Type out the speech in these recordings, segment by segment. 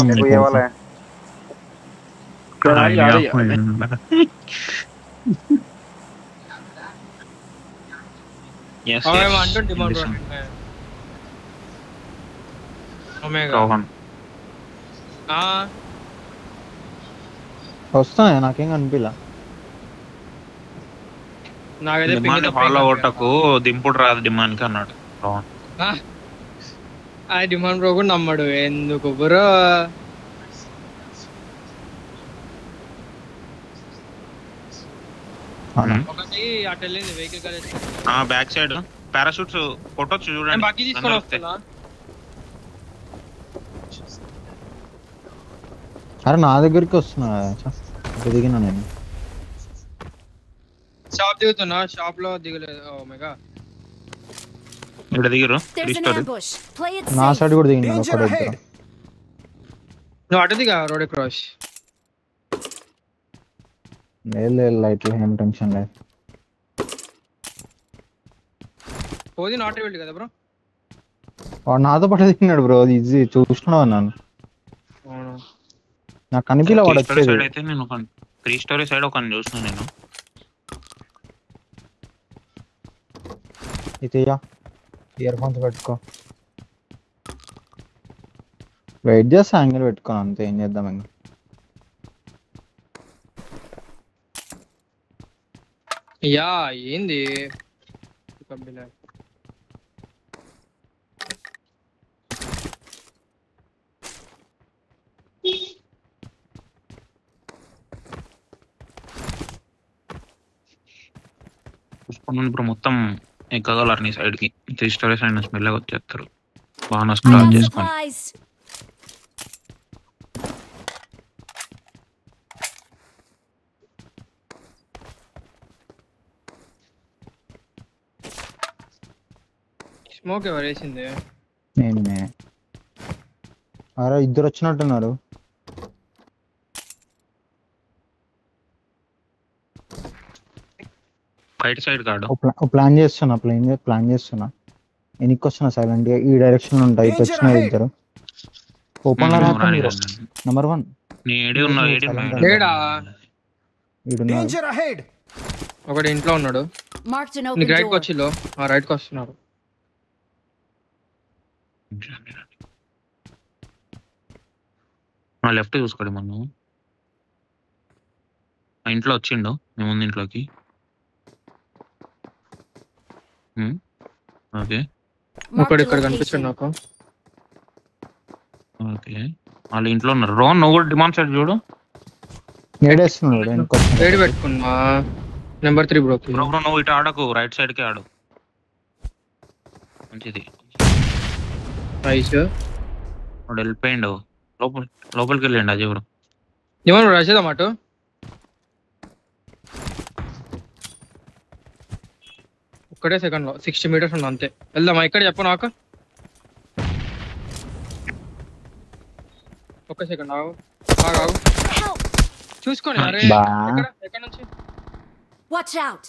देखो ये वाला है Yes, I yes. want to demand Listen. Omega. Rohan. వస్తాయా నాకేం కనిపిలా నాకైతే డిమాండ్ ఫాలో కొట్టకు దింపుడు రాదు డిమాండ్ కి అన్నాడు రోహన్. ఆ డిమాండ్ బ్రో కూడా నమ్మడు ఎందుకు బ్రో ఒకటి అటు వెళ్ళింది vehicle college back side parachutes కొట్టొచ్చు చూడండి. బాకీ తీసుకొని వస్తున్నా అరే నా దగ్గరికి వస్తున్నా దిగినా నేను షాప్ దిగుతున్నా షాప్ లో దిగలేదు ఓమేగా ఇక్కడ దిగిరు నా సైడ్ కూడా దిగినాడు ఒకటి ఇద్దరు నువ్వు అటు దిగా రోడ్ క్రాస్ లేదు లైట్ ఏం టెన్షన్ లేదు పోది నాట్ రివీల్డ్ కదా బ్రో వాడు నాతో పాటు దిగినాడు బ్రో అది ఈజీ చూస్తున్నావు నన్ను నాకు కనిపిలా వాడు వచ్చేది సైడ్ అయితే నేను 3 స్టోరీ సైడ్ ఒక చూస్తున్నా నేను ఇది ఇయర్ ఫోన్స్ పెట్టుకో వెయిట్ చేస్తా యాంగిల్ పెట్టుకోను అంతే ఏం చేద్దాం ఇంకా యా ఏంది చూసుకున్నాను ఇప్పుడు మొత్తం ఎక్కగలరు నీ సైడ్ కి 3 స్టోరీ సైడ్ నుంచి మెల్లగా వచ్చేస్తారు బాగా స్క్రాచ్ చేసుకొని స్మోక్ ఎవరు వేసింది నేనే అరే ఇద్దరు వచ్చినట్టున్నారు రైట్ సైడ్ కాడు ప్లాన్ చేస్తున్నా ఎనికి వస్తున్నా సైలెంట్ గా ఈ డైరెక్షన్ లో ఉంటాయి ఇటు వచ్చిన ఇద్దరు ఓపెన్ లో నెంబర్ 1 నీ ఏడి ఉన్నా లేడా ఈడున్నారు ఒకటి ఇంట్లో ఉన్నాడు నీకు రైట్ కి వచ్చిలో రైట్ కి వస్తున్నారు లెఫ్ట్ చూసుకోండి మనం ఇంట్లో వచ్చిండు మీ ముందు ఇంట్లోకి ఓకే ఒకటి ఇక్కడ కనిపించండి నాకు ఓకే వాళ్ళ ఇంట్లో ఉన్నారు రోహన్ నువ్వు కూడా డిమాండ్ సైడ్ చూడు ఏడేస్తున్నాడు ఏడు పెట్టుకున్నా నెంబర్ 3 బ్రో నువ్వు ఇటు ఆడకు రైట్ సైడ్ కి ఆడు మంచిది వాడు వెళ్ళిపోయిండు లోపలికి వెళ్ళండి అజయ్ బ్రో ఏమన్నా రాసేదా మాట ఒక్కటే సెకండ్ లో 60 మీటర్స్ ఉన్నా అంతే వెళ్దామా ఇక్కడ చెప్పు నాకు ఒక్క సెకండ్ ఆగు చూసుకోండి అరే ఎక్కడ నుంచి watch out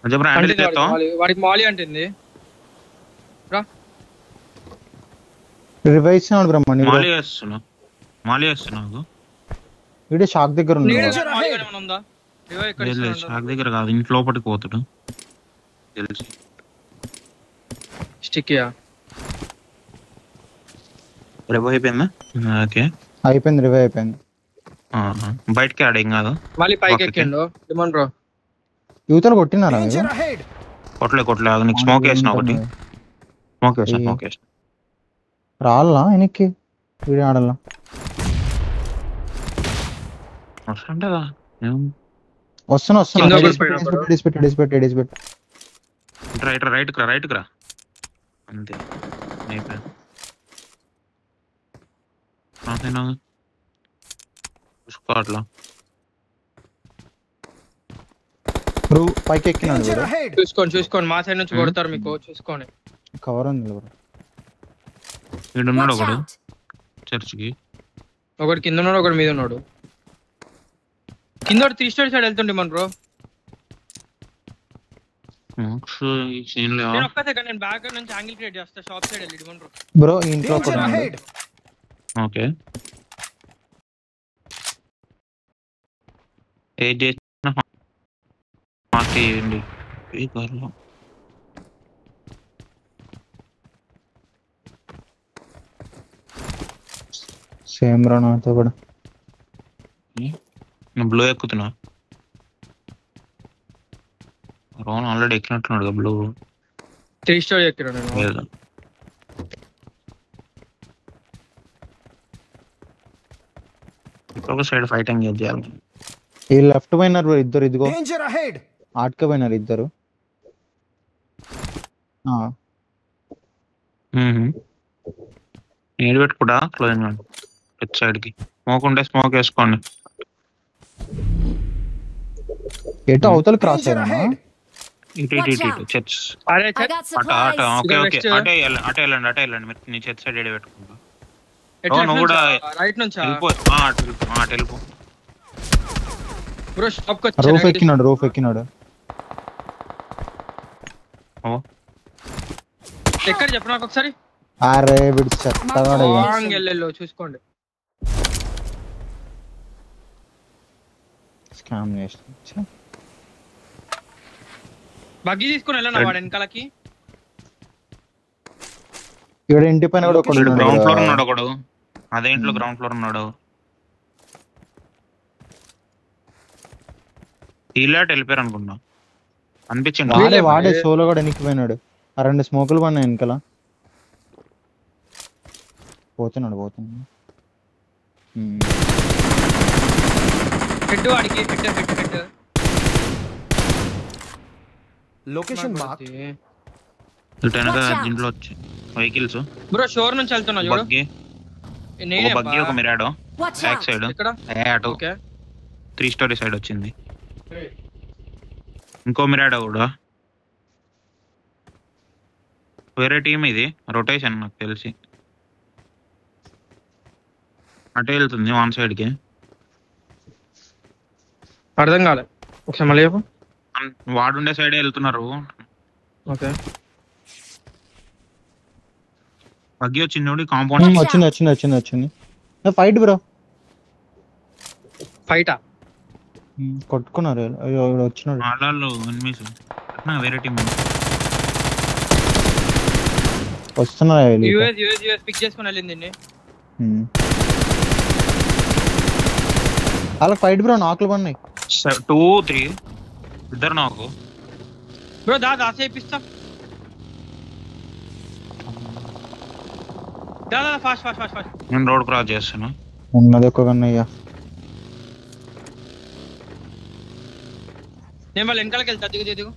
Ajay bro handle చేస్తాం వాడికి మాలి అంటుంది రా రివైజ్ చేస్తున్నాడు బ్రహ్మణి మాలి చేస్తున్నావు వీడే షాక్ దగ్గర ఉన్నాడు షాక్ దగ్గర కాదు ఇంట్లో లోపలికి పోతాడు తెలిసి స్టిక్యా రివైవ్ అయిపోయిందా ఓకే అయిపోయింది రివైవ్ అయిపోయింది బయటకి ఆడ ఏం కాదు మళ్ళీ పైకి ఎక్కిండు డిమాండ్ బ్రో యువతలు కొట్టినారా కొట్లే నీకు స్మోక్ వేసిన ఒకటి స్మోక్ వేసిన రాళ్ళా వెనక్కి వీడియో ఆడాలా వస్తుంటదా వస్తున్నా రైట్ రా అంతే అయిపోయా చూసుకో అట్లా పైకి ఎక్కినాడు చూసుకోండి మా సైడ్ నుంచి కొడతారు మీకు చూసుకోండి కవర్ ఉంది ఈడున్నాడు ఒకడు చర్చికి ఒకటి కింద ఉన్నాడు ఒకటి మీద ఉన్నాడు కింద 3 స్టోరీ సైడ్ వెళ్తుండే మన బ్రో మార్క్స్ ఈ సీన్ లో నేను ఒక్క సెకండ్ నేను బ్యాక్ నుంచి యాంగిల్ క్రియేట్ చేస్తా షాప్ సైడ్ వెళ్ళి ఇవ్వండి బ్రో ఇంట్లో Danger కూడా ahead. ఓకే ఏ చేసిన హార్ట్ చేయండి ఈ కార్లో సేమ్ రా నాతో కూడా. బ్లూ ఎక్కుతున్నా రోన్ ఆల్రెడీ ఎక్కినట్టున్నాడు కదా బ్లూ 3 స్టోరీ ఎక్కిరా నేను లేదు ఇంకొక సైడ్ ఫైటింగ్ చేయాలి ఈ లెఫ్ట్ పోయినారు బ్రో ఇద్దరు, ఇదిగో Danger ahead. ఆటక పోయినారు ఇద్దరు. నీళ్ళు పెట్టుకుంటా క్లోజింగ్ లెఫ్ట్ సైడ్ కి స్మోక్ ఉంటే స్మోక్ వేసుకోండి ఎటు అవతల క్రాస్ Danger అయ్యానా? ahead. ఇటు ఇటు ఇటు ఇటు చర్చ్ అరే I got అట అట supplies. ఓకే ఇదిగో ఓకే next. అటే వెళ్ళండి మీరు నీ చర్చ్ సైడ్ ఏడు పెట్టుకుంటా ఎట్లా నువ్వు కూడా రైట్ నుంచా వెళ్ళిపో అటు వెళ్ళిపో బ్రో షాప్ కి రూఫ్ వచ్చి ఎక్కినాడు, రూఫ్ ఎక్కినాడు. ఎక్కడ చెప్పు నాకు ఒకసారి అరే విడి చెత్తగా లాంగ్ ఎల్లెల్లో చూసుకోండి స్కామ్ చేస్తా. బగ్గి తీసుకొని వెళ్ళనా వాడు వెనకాలకి ఇక్కడ ఇంటి పైన కూడా ఒకడు ఉన్నాడు గ్రౌండ్ ఫ్లోర్ కదా. ఉన్నాడు ఒకడు అదే ఇంట్లో గ్రౌండ్ ఫ్లోర్ ఉన్నాడు ఇలాట్ వెళ్ళిపోయారు అనుకున్నా అనిపించింది వాడే వీళ్ళే వాడే మరి. సోలో కూడా వెనక్కిపోయినాడు. ఆ 2 స్మోకులు పడినాయి వెనకాల. పోతున్నాడు. హెడ్ వాడికి హెడ్ Location marked. ఇటు వెనక Watch out. దీంట్లో వచ్చి వెహికల్స్ బ్రో షోర్ నుంచి వెళ్తున్నా చూడు బగ్గి నేనే ఒక బగ్గి ఒక మిరాడో Watch బ్యాక్ out. సైడ్ ఎక్కడ అటు ఓకే 3 స్టోరీ సైడ్ వచ్చింది ఇంకో మిరాడో కూడా వేరే టీం ఇది రొటేషన్ నాకు తెలిసి అటే వెళ్తుంది వన్ సైడ్ కి అర్థం కాలే ఒకసారి మళ్ళీ చెప్పు వాడుండే సైడ్ వెళ్తున్నారు ఓకే బగ్గి వచ్చింది చూడు కాంపౌండ్ వచ్చింది. Fight bro. ఫైటా కొట్టుకున్నారు. అయ్యో ఈడు వచ్చినాడు. వాళ్ళు ఎనిమిస్ వేరే టీం వస్తున్నారు. యూఎస్ పిక్ చేసుకొని వెళ్ళింది దీన్ని అలా ఫైట్ బ్రో. నాకులు పడినాయి. 2 3 ఇద్దరు నాకు బ్రో దా చేపిస్తా దా ఫాస్ట్ నేను రోడ్ క్రాస్ చేస్తాను ఉన్నది ఒక కన్నయ్య. నేను వాళ్ళ వెనకాలకి వెళ్తా దిగు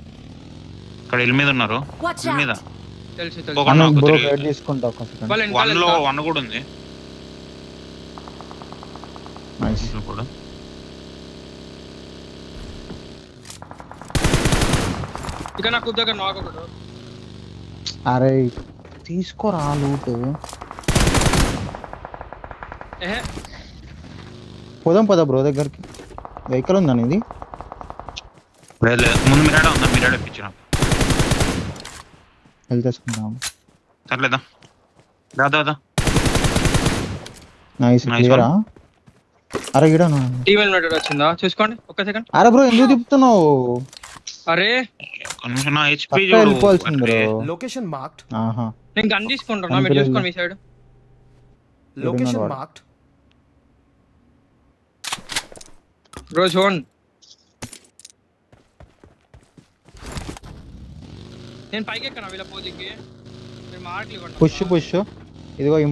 ఇక్కడ ఇల్లు మీద ఉన్నారు Watch ఇల్లు మీద out. తెలుసు ఒక అన్న నాకు బ్రో తెలియదు. గైడ్ తీసుకుంటా ఒక సెకండ్. వాళ్ళ వెనకాల 1 లో 1 కూడా ఉంది నైస్. ఇంట్లో కూడా ఇక నాకు దగ్గర నాకు ఒకడు అరే తీసుకోరా లూట్. ఏహే పోదాం బ్రో దగ్గరికి. వెహికల్ ఉందా ఇది? లేదు ముందు మిరాడా ఉందా మిరాడా ఇప్పించిన వెళ్ళి తీసుకుందాం. సర్లేదా దాదా నైస్ Nice క్లియరా? అరే గిడా టీమ్ ఎలిమినేటర్ వచ్చిందా చూసుకోండి ఒక్క సెకండ్ అరే బ్రో ఎందుకు తిప్పుతున్నావు? అరే కొంచెం నా హెచ్పి పక్కా చూడు వెళ్ళిపోవాల్సింది బ్రో. Location marked. ఆహా నేను గన్ తీసుకుంటున్నా మీరు చూసుకోండి మీ side Location Ignore. marked. Bro zone నేను పైకి ఎక్కనా వీళ్ళ పోజింగ్కి మీరు మార్కులు ఇవ్వండి పుష్ ఇదిగో ఈ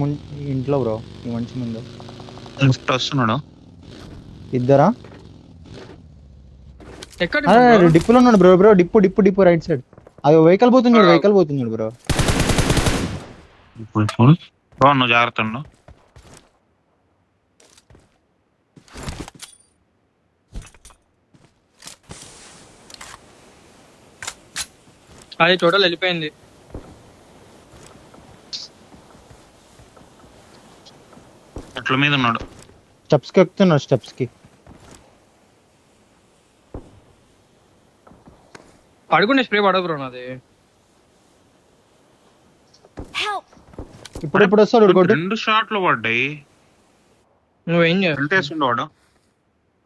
ఇంట్లో బ్రో. ఈ మంచి ముందు లెఫ్ట్ వస్తున్నాడు ఇద్దరా? ఎక్కడ అరే డిప్పులో ఉన్నాడు బ్రో. Dip right side. అది వెహికల్ పోతుంది బ్రో. నువ్వు జాగ్రత్త ఉండు అది టోటల్ వెళ్ళిపోయింది మెట్ల మీద ఉన్నాడు స్టెప్స్ కి ఎక్కుతున్నాడు. స్టెప్స్ కి పడుకునే స్ప్రే పడదు బ్రో నాది. Help! ఇప్పుడు వస్తాడు కొట్టు. 2 షాట్లు పడ్డాయి. నువ్వేం చేయాలి? హెల్త్ వేస్తుండు వాడు.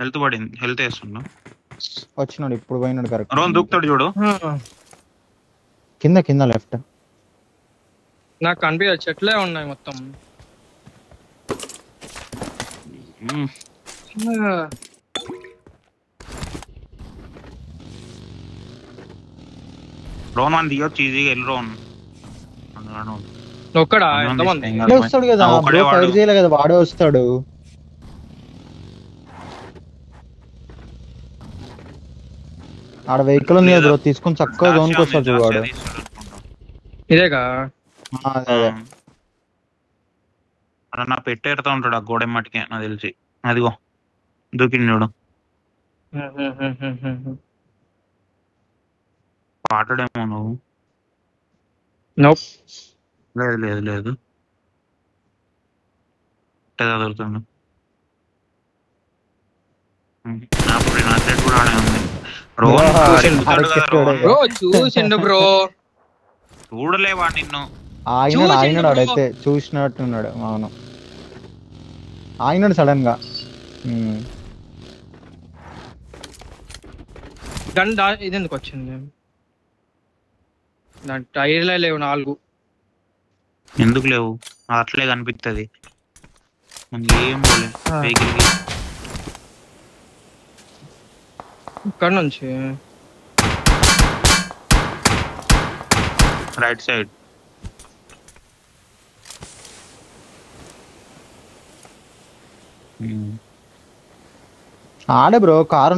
హెల్త్ పడింది, హెల్త్ వేస్తుండు. వచ్చినాడు ఇప్పుడు పోయినాడు కరెక్ట్. రోన్ దూకుతాడు చూడు. కింద లెఫ్ట్. నాకు కనిపించదు, చెట్లే ఉన్నాయి మొత్తం. రోన్ వన్ దిగొచ్చు ఈజీగా. వెళ్ళి రోన్ ఒక్కడా? ఎంతమంది వస్తాడు కదా బ్రో, ఫైర్ చేయలే కదా వాడే వస్తాడు. ఆడ వెహికల్ ఉంది బ్రో, తీసుకొని చక్కగా జోన్కి వస్తాడు చూడు వాడు. ఇదేగా అదే అలా నా పెట్టేరుతా ఉంటాడు ఆ గోడ మట్టికే నాకు తెలిసి. అదిగో దూకింది చూడు. పాటడేమో నువ్వు. నోప్. లేదు చదువుతుండు. నా సైడ్ కూడా ఆడే ఉంది. రోహన్ బ్రో చూసిండు బ్రో. చూడలేవా నిన్ను? ఆగినాడు ఆడైతే చూసినట్టున్నాడు. అవును ఆగినాడు సడన్ గా. గన్ ఇది ఎందుకు వచ్చింది? నా టైర్లే లేవు 4. ఎందుకు లేవు? అట్లే కనిపిస్తుంది. ఏం పోలే వెహికల్ కి. ఇక్కడ నుంచి రైట్ సైడ్. ఆడే బ్రో కారు